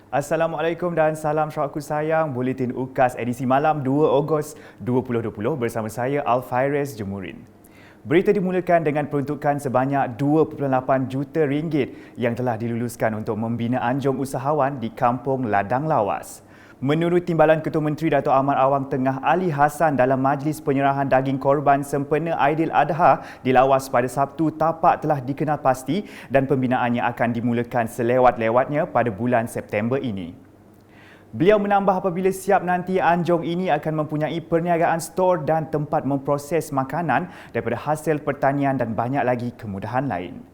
Assalamualaikum dan salam syawakku sayang. Buletin UKAS edisi malam 2 Ogos 2020 bersama saya Alfairez Jemurin. Berita dimulakan dengan peruntukan sebanyak 2.8 juta ringgit yang telah diluluskan untuk membina anjung usahawan di Kampung Ladang Lawas. Menurut Timbalan Ketua Menteri Dato' Amar Awang Tengah Ali Hassan dalam majlis penyerahan daging korban sempena Aidiladha di Lawas pada Sabtu, tapak telah dikenal pasti dan pembinaannya akan dimulakan selewat-lewatnya pada bulan September ini. Beliau menambah apabila siap nanti anjung ini akan mempunyai perniagaan stor dan tempat memproses makanan daripada hasil pertanian dan banyak lagi kemudahan lain.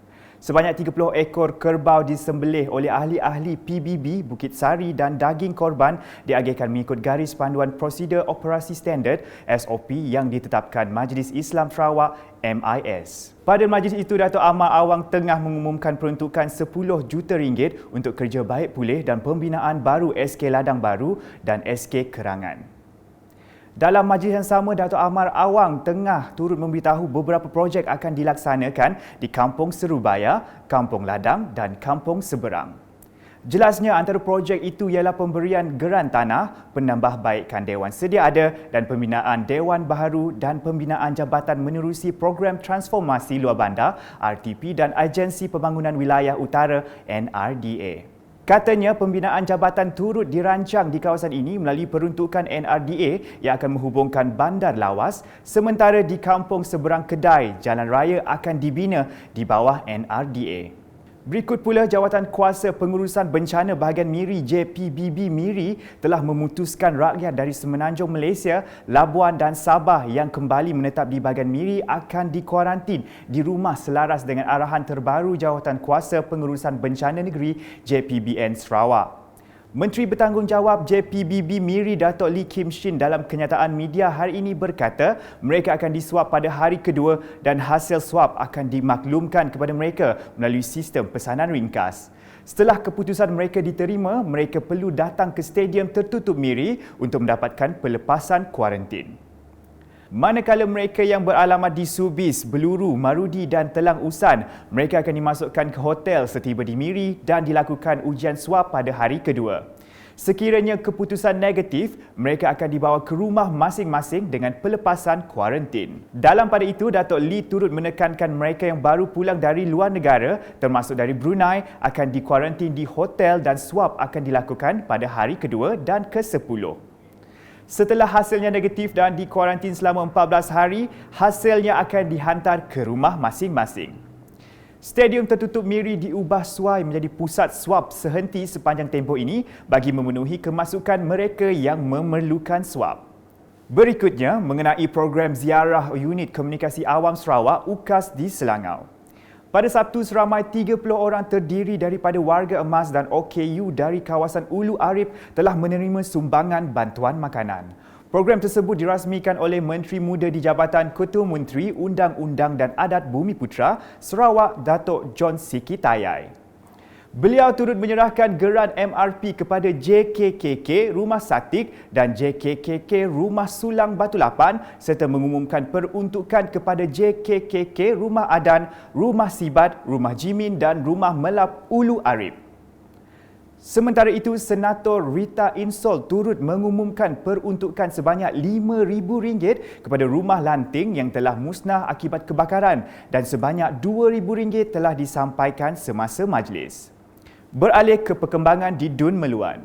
Sebanyak 30 ekor kerbau disembelih oleh ahli-ahli PBB Bukit Sari dan daging korban diagihkan mengikut garis panduan prosedur operasi standard SOP yang ditetapkan Majlis Islam Sarawak MIS. Pada majlis itu, Dato' Amar Awang Tengah mengumumkan peruntukan 10 juta ringgit untuk kerja baik pulih dan pembinaan baru SK Ladang Baru dan SK Kerangan. Dalam majlis yang sama, Dato' Amar Awang Tengah turut memberitahu beberapa projek akan dilaksanakan di Kampung Serubaya, Kampung Ladang dan Kampung Seberang. Jelasnya antara projek itu ialah pemberian geran tanah, penambahbaikan Dewan Sedia Ada dan pembinaan Dewan Baharu dan pembinaan jabatan menerusi program transformasi luar bandar RTP dan Agensi Pembangunan Wilayah Utara NRDA. Katanya pembinaan jabatan turut dirancang di kawasan ini melalui peruntukan NRDA yang akan menghubungkan Bandar Lawas, sementara di Kampung Seberang Kedai, jalan raya akan dibina di bawah NRDA. Berikut pula, Jawatan Kuasa Pengurusan Bencana Bahagian Miri JPBB Miri telah memutuskan rakyat dari Semenanjung Malaysia, Labuan dan Sabah yang kembali menetap di bahagian Miri akan dikuarantin di rumah selaras dengan arahan terbaru Jawatan Kuasa Pengurusan Bencana Negeri JPBN Sarawak. Menteri Bertanggungjawab JPBB Miri Dato' Lee Kim Shin dalam kenyataan media hari ini berkata mereka akan diswab pada hari kedua dan hasil swab akan dimaklumkan kepada mereka melalui sistem pesanan ringkas. Setelah keputusan mereka diterima, mereka perlu datang ke stadium tertutup Miri untuk mendapatkan pelepasan kuarantin. Manakala mereka yang beralamat di Subis, Beluru, Marudi dan Telang Usan, mereka akan dimasukkan ke hotel setiba di Miri dan dilakukan ujian swab pada hari kedua. Sekiranya keputusan negatif, mereka akan dibawa ke rumah masing-masing dengan pelepasan kuarantin. Dalam pada itu, Dato' Lee turut menekankan mereka yang baru pulang dari luar negara, termasuk dari Brunei, akan dikuarantin di hotel dan swab akan dilakukan pada hari kedua dan ke-10. Setelah hasilnya negatif dan dikuarantin selama 14 hari, hasilnya akan dihantar ke rumah masing-masing. Stadium tertutup Miri diubah suai menjadi pusat swab sehenti sepanjang tempoh ini bagi memenuhi kemasukan mereka yang memerlukan swab. Berikutnya, mengenai program ziarah unit komunikasi awam Sarawak UKAS di Selangau. Pada Sabtu, seramai 30 orang terdiri daripada warga emas dan OKU dari kawasan Ulu Arif telah menerima sumbangan bantuan makanan. Program tersebut dirasmikan oleh Menteri Muda di Jabatan Ketua Menteri Undang-Undang dan Adat Bumiputra Sarawak Dato' John Siki Tayai. Beliau turut menyerahkan geran MRP kepada JKKK Rumah Satik dan JKKK Rumah Sulang Batu Lapan serta mengumumkan peruntukan kepada JKKK Rumah Adan, Rumah Sibat, Rumah Jimin dan Rumah Melap Ulu Arif. Sementara itu, Senator Rita Insol turut mengumumkan peruntukan sebanyak RM5,000 kepada rumah lanting yang telah musnah akibat kebakaran dan sebanyak RM2,000 telah disampaikan semasa majlis. Beralih ke perkembangan di Dun Meluan.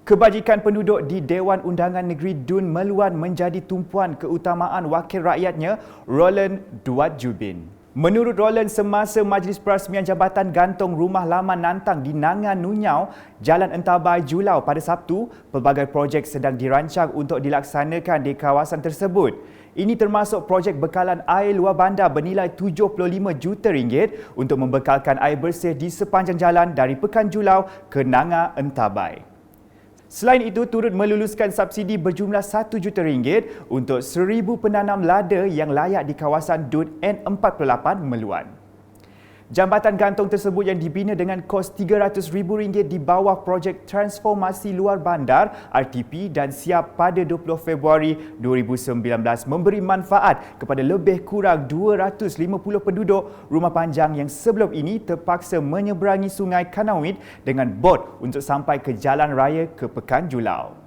Kebajikan penduduk di Dewan Undangan Negeri Dun Meluan menjadi tumpuan keutamaan wakil rakyatnya Roland Duat Jubin. Menurut Roland, semasa majlis perasmian Jabatan Gantung Rumah Laman Nantang di Nangan Nunyau, Jalan Entabai Julau pada Sabtu, pelbagai projek sedang dirancang untuk dilaksanakan di kawasan tersebut. Ini termasuk projek bekalan air luar bandar bernilai RM75 juta untuk membekalkan air bersih di sepanjang jalan dari Pekan Julau ke Nanga Entabai. Selain itu, turut meluluskan subsidi berjumlah RM1 juta untuk 1,000 penanam lada yang layak di kawasan DUN N48 Meluan. Jambatan gantung tersebut yang dibina dengan kos RM300,000 di bawah projek transformasi luar bandar RTP dan siap pada 20 Februari 2019 memberi manfaat kepada lebih kurang 250 penduduk rumah panjang yang sebelum ini terpaksa menyeberangi Sungai Kanawit dengan bot untuk sampai ke Jalan Raya ke Pekan Julau.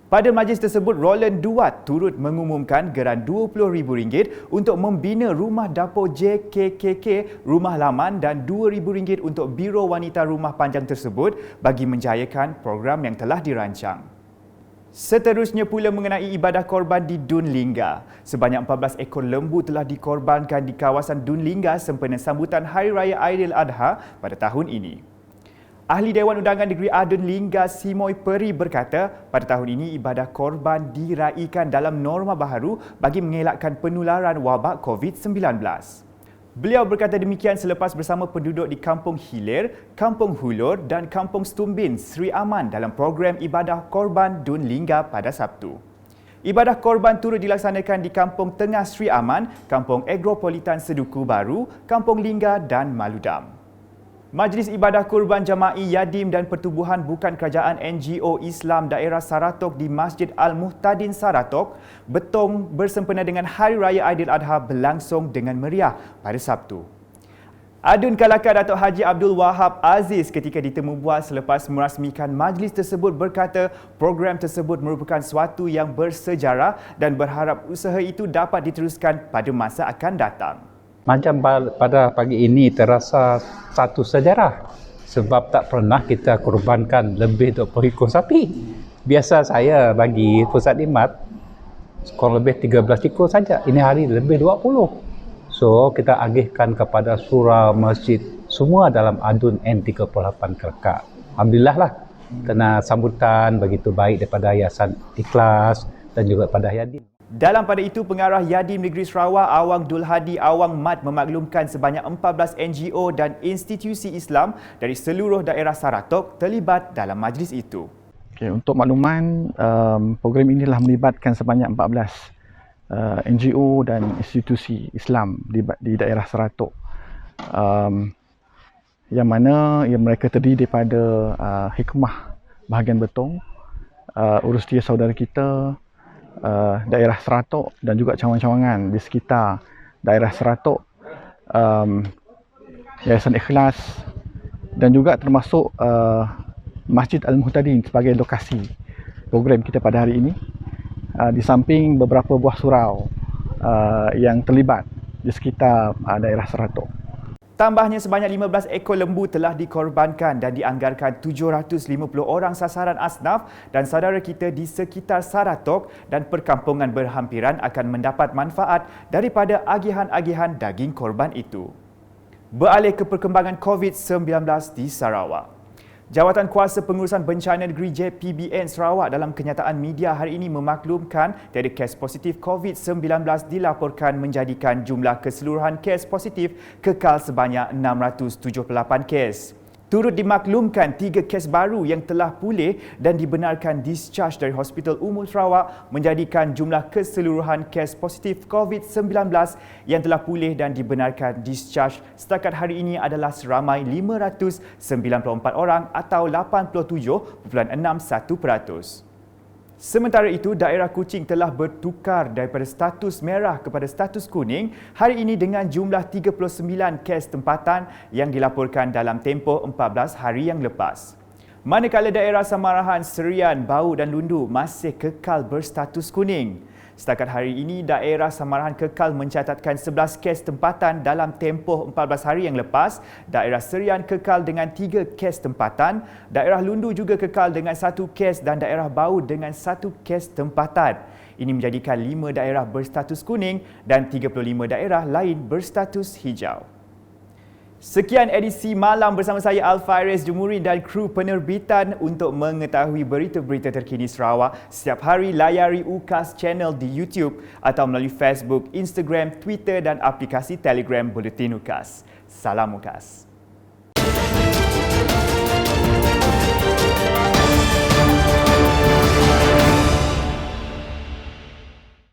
Pada majlis tersebut, Roland Duat turut mengumumkan geran RM20,000 untuk membina rumah dapur JKKK Rumah Laman dan RM2,000 untuk Biro Wanita Rumah Panjang tersebut bagi menjayakan program yang telah dirancang. Seterusnya pula mengenai ibadah korban di Dun Lingga. Sebanyak 14 ekor lembu telah dikorbankan di kawasan Dun Lingga sempena sambutan Hari Raya Aidiladha pada tahun ini. Ahli Dewan Undangan Negeri Dun Lingga Simoy Peri berkata, pada tahun ini ibadah korban diraikan dalam norma baharu bagi mengelakkan penularan wabak COVID-19. Beliau berkata demikian selepas bersama penduduk di Kampung Hilir, Kampung Hulur dan Kampung Stumbin, Sri Aman dalam program ibadah korban Dun Lingga pada Sabtu. Ibadah korban turut dilaksanakan di Kampung Tengah Sri Aman, Kampung Agropolitan Seduku Baru, Kampung Lingga dan Maludam. Majlis Ibadah Kurban Jama'i Yadim dan Pertubuhan Bukan Kerajaan NGO Islam Daerah Saratok di Masjid Al-Muhtadin Saratok, Betong bersempena dengan Hari Raya Aidiladha berlangsung dengan meriah pada Sabtu. Adun Kalaka Datuk Haji Abdul Wahab Aziz ketika ditemu bual selepas merasmikan majlis tersebut berkata program tersebut merupakan suatu yang bersejarah dan berharap usaha itu dapat diteruskan pada masa akan datang. Macam pada pagi ini terasa satu sejarah sebab tak pernah kita korbankan lebih 20 ekor sapi. Biasa saya bagi pusat khidmat kurang lebih 13 ekor saja. Ini hari lebih 20. So kita agihkan kepada surau masjid semua dalam adun N38 Kelakar. Alhamdulillah lah kena sambutan begitu baik daripada Yayasan Ikhlas dan juga pada Yadim. Dalam pada itu, Pengarah Yadim Negeri Sarawak Awang Dul Hadi Awang Mat memaklumkan sebanyak 14 NGO dan institusi Islam dari seluruh daerah Saratok terlibat dalam majlis itu. Okay, untuk makluman, program ini telah melibatkan sebanyak 14 NGO dan institusi Islam di daerah Saratok. Yang mana mereka terdiri daripada Hikmah Bahagian Betong, Urustia Saudara Kita, daerah Saratok dan juga cawangan-cawangan di sekitar daerah Saratok, Yayasan Ikhlas dan juga termasuk Masjid Al-Muhtadin sebagai lokasi program kita pada hari ini, di samping beberapa buah surau yang terlibat di sekitar daerah Saratok. Tambahnya sebanyak 15 ekor lembu telah dikorbankan dan dianggarkan 750 orang sasaran asnaf dan saudara kita di sekitar Saratok dan perkampungan berhampiran akan mendapat manfaat daripada agihan-agihan daging korban itu. Beralih ke perkembangan COVID-19 di Sarawak. Jawatan Kuasa Pengurusan Bencana Negeri JPBN Sarawak dalam kenyataan media hari ini memaklumkan tiada kes positif COVID-19 dilaporkan menjadikan jumlah keseluruhan kes positif kekal sebanyak 678 kes. Turut dimaklumkan 3 kes baru yang telah pulih dan dibenarkan discharge dari Hospital Umum Sarawak menjadikan jumlah keseluruhan kes positif COVID-19 yang telah pulih dan dibenarkan discharge setakat hari ini adalah seramai 594 orang atau 87.61%. Sementara itu, daerah Kuching telah bertukar daripada status merah kepada status kuning hari ini dengan jumlah 39 kes tempatan yang dilaporkan dalam tempoh 14 hari yang lepas. Manakala daerah Samarahan, Serian, Bau dan Lundu masih kekal berstatus kuning. Setakat hari ini, daerah Samarahan kekal mencatatkan 11 kes tempatan dalam tempoh 14 hari yang lepas. Daerah Serian kekal dengan 3 kes tempatan. Daerah Lundu juga kekal dengan 1 kes dan daerah Bau dengan 1 kes tempatan. Ini menjadikan 5 daerah berstatus kuning dan 35 daerah lain berstatus hijau. Sekian edisi malam bersama saya Al-Fairez Jumurin dan kru penerbitan. Untuk mengetahui berita-berita terkini Sarawak, setiap hari layari UKAS channel di YouTube atau melalui Facebook, Instagram, Twitter dan aplikasi Telegram Buletin UKAS. Salam UKAS.